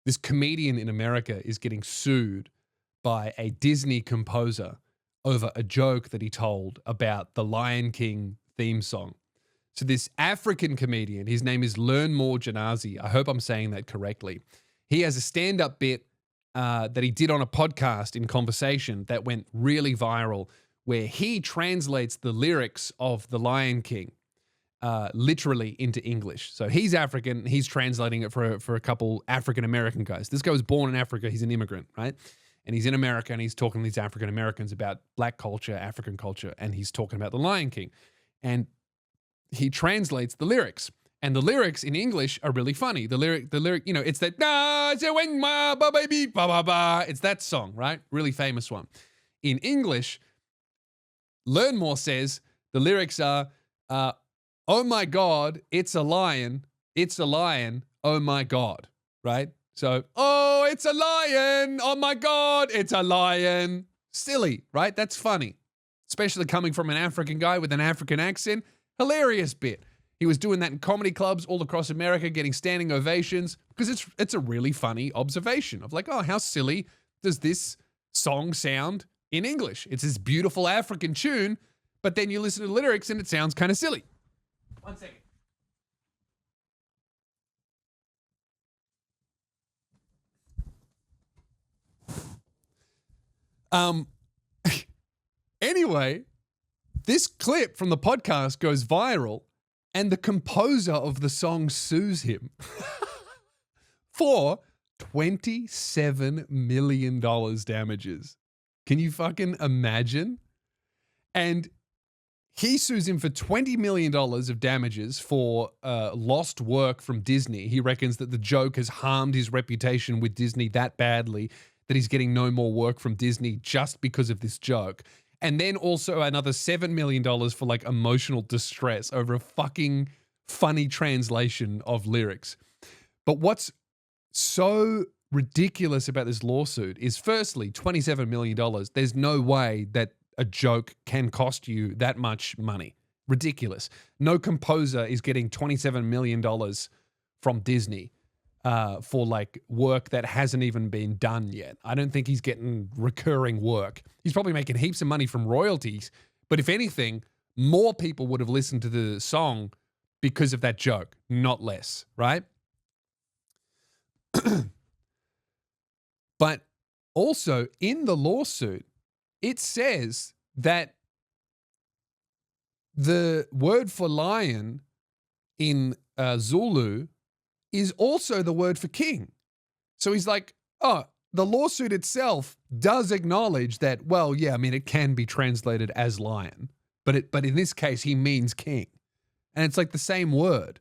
This comedian in America is getting sued by a Disney composer over a joke that he told about the Lion King theme song. So this African comedian, his name is Learnmore Jonasi. I hope I'm saying that correctly. He has a stand-up bit that he did on a podcast in conversation that went really viral, where he translates the lyrics of the Lion King literally into English. So he's African, he's translating it for a couple African American guys. This guy was born in Africa, he's an immigrant, right? And he's in America and he's talking to these African Americans about black culture, African culture, and he's talking about the Lion King. And he translates the lyrics. And the lyrics in English are really funny. The lyric, you know, it's that it's that song, right? Really famous one. In English, Learnmore says the lyrics are, oh my God, it's a lion, oh my God, right? So, oh, it's a lion, oh my God, it's a lion. Silly, right? That's funny. Especially coming from an African guy with an African accent. Hilarious bit. He was doing that in comedy clubs all across America, getting standing ovations, because it's a really funny observation of like, oh, how silly does this song sound in English? It's this beautiful African tune, but then you listen to the lyrics and it sounds kind of silly. 1 second. Anyway, this clip from the podcast goes viral, and the composer of the song sues him for $27 million damages. Can you fucking imagine? And he sues him for $20 million of damages for lost work from Disney. He reckons that the joke has harmed his reputation with Disney that badly that he's getting no more work from Disney just because of this joke. And then also another $7 million for like emotional distress over a fucking funny translation of lyrics. But what's so ridiculous about this lawsuit is, firstly, $27 million. There's no way that a joke can cost you that much money. Ridiculous. No composer is getting $27 million from Disney for like work that hasn't even been done yet. I don't think he's getting recurring work. He's probably making heaps of money from royalties, but if anything, more people would have listened to the song because of that joke, not less, right? But also in the lawsuit, it says that the word for lion in Zulu is also the word for king. So he's like, oh, the lawsuit itself does acknowledge that, well, yeah, I mean, it can be translated as lion, but in this case, he means king. And it's like the same word.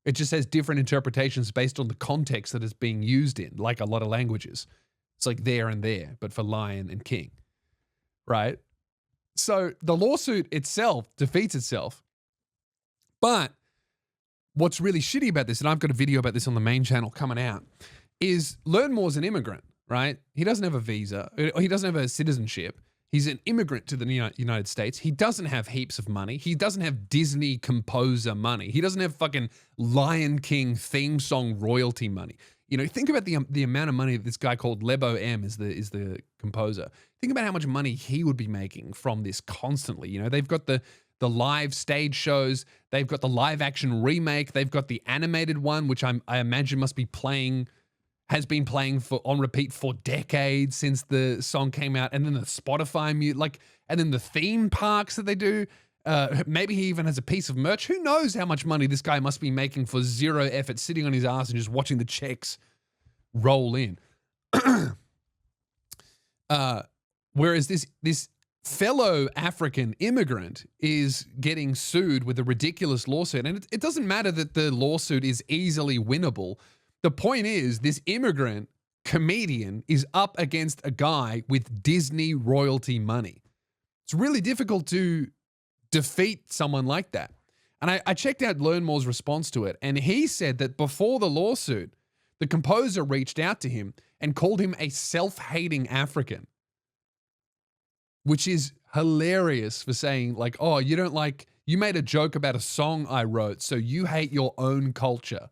It just has different interpretations based on the context that it's being used in, like a lot of languages. It's like there and there, but for lion and king, right? So the lawsuit itself defeats itself. But what's really shitty about this, and I've got a video about this on the main channel coming out, is Learnmore's an immigrant, right? He doesn't have a visa. He doesn't have a citizenship. He's an immigrant to the United States. He doesn't have heaps of money. He doesn't have Disney composer money. He doesn't have fucking Lion King theme song royalty money. You know, think about the amount of money that this guy called Lebo M is the composer. Think about how much money he would be making from this constantly. You know, they've got the live stage shows. They've got the live action remake. They've got the animated one, which I imagine has been playing on repeat for decades since the song came out. And then the Spotify music, and then the theme parks that they do. Maybe he even has a piece of merch. Who knows how much money this guy must be making for zero effort, sitting on his ass and just watching the checks roll in. Whereas this fellow African immigrant is getting sued with a ridiculous lawsuit. And it doesn't matter that the lawsuit is easily winnable. The point is, this immigrant comedian is up against a guy with Disney royalty money. It's really difficult to defeat someone like that. And I checked out Learnmore's response to it, and he said that before the lawsuit, the composer reached out to him and called him a self-hating African, which is hilarious for saying like, oh, you made a joke about a song I wrote, so you hate your own culture.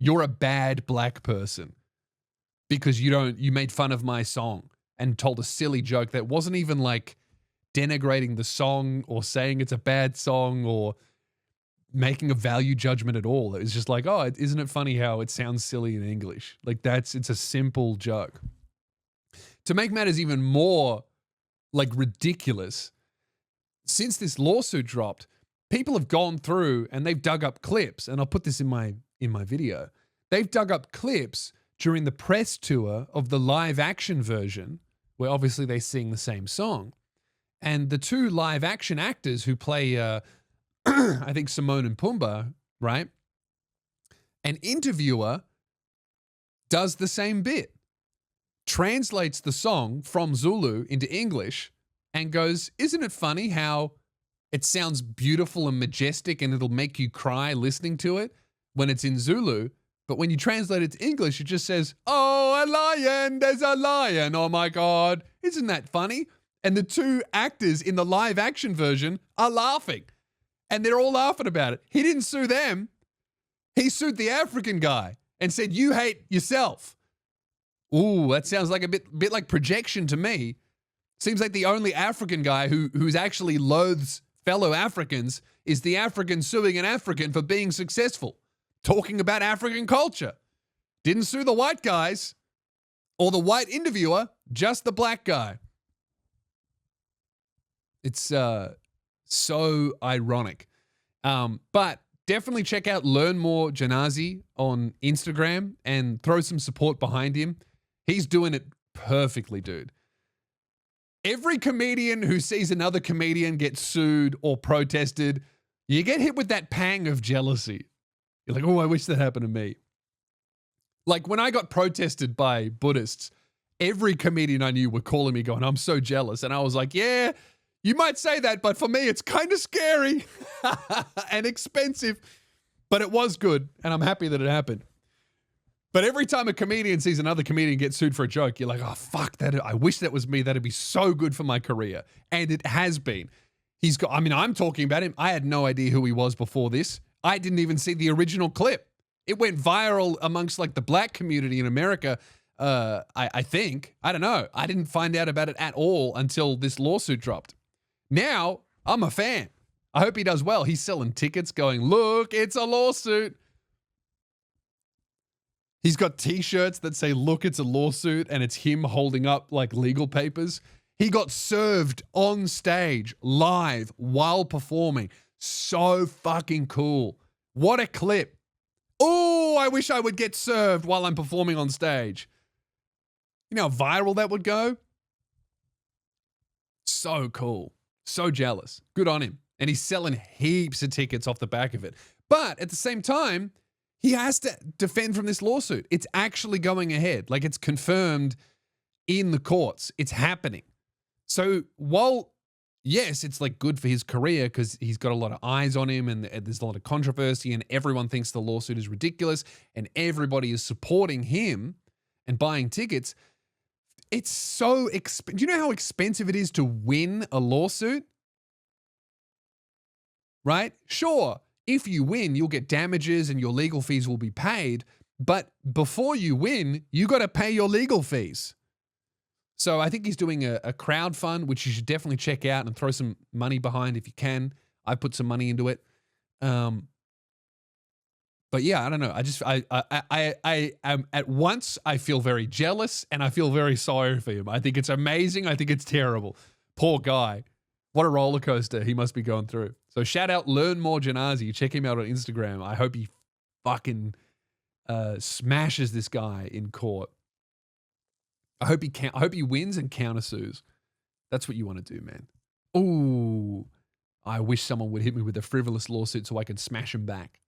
You're a bad black person. because you made fun of my song and told a silly joke that wasn't even like denigrating the song or saying it's a bad song or making a value judgment at all. It was just like, oh, isn't it funny how it sounds silly in English? Like it's a simple joke. To make matters even more like ridiculous, since this lawsuit dropped, people have gone through and they've dug up clips, and I'll put this in my video. They've dug up clips during the press tour of the live action version, where obviously they sing the same song. And the two live action actors who play, I think Simone and Pumbaa, right? An interviewer does the same bit, translates the song from Zulu into English and goes, isn't it funny how it sounds beautiful and majestic and it'll make you cry listening to it when it's in Zulu, but when you translate it to English, it just says, oh, a lion, there's a lion, oh my God. Isn't that funny? And the two actors in the live action version are laughing. And they're all laughing about it. He didn't sue them. He sued the African guy and said, you hate yourself. Ooh, that sounds like a bit like projection to me. Seems like the only African guy who's actually loathes fellow Africans is the African suing an African for being successful, talking about African culture. Didn't sue the white guys or the white interviewer, just the black guy. It's so ironic. But definitely check out Learnmore Jonasi on Instagram and throw some support behind him. He's doing it perfectly, dude. Every comedian who sees another comedian get sued or protested, you get hit with that pang of jealousy. You're like, oh, I wish that happened to me. Like when I got protested by Buddhists, every comedian I knew were calling me going, I'm so jealous. And I was like, yeah, you might say that, but for me, it's kind of scary and expensive. But it was good, and I'm happy that it happened. But every time a comedian sees another comedian get sued for a joke, you're like, oh, fuck, I wish that was me. That'd be so good for my career. And it has been. I'm talking about him. I had no idea who he was before this. I didn't even see the original clip. It went viral amongst like the black community in America. I think. I don't know. I didn't find out about it at all until this lawsuit dropped. Now, I'm a fan. I hope he does well. He's selling tickets going, look, it's a lawsuit. He's got t-shirts that say, look, it's a lawsuit, and it's him holding up like legal papers. He got served on stage, live, while performing. So fucking cool. What a clip. Oh, I wish I would get served while I'm performing on stage. You know how viral that would go? So cool. So jealous. Good on him. And he's selling heaps of tickets off the back of it. But at the same time, he has to defend from this lawsuit. It's actually going ahead. Like it's confirmed in the courts. It's happening. So while, yes, it's like good for his career because he's got a lot of eyes on him and there's a lot of controversy and everyone thinks the lawsuit is ridiculous and everybody is supporting him and buying tickets. It's so expensive. Do you know how expensive it is to win a lawsuit? Right? Sure. If you win, you'll get damages and your legal fees will be paid. But before you win, you got to pay your legal fees. So I think he's doing a crowd fund, which you should definitely check out and throw some money behind if you can. I put some money into it. But yeah, I don't know. I am at once I feel very jealous and I feel very sorry for him. I think it's amazing. I think it's terrible. Poor guy. What a roller coaster he must be going through. So shout out Learnmore Jonasi. Check him out on Instagram. I hope he fucking smashes this guy in court. I hope he wins and countersues. That's what you want to do, man. Ooh, I wish someone would hit me with a frivolous lawsuit so I could smash him back.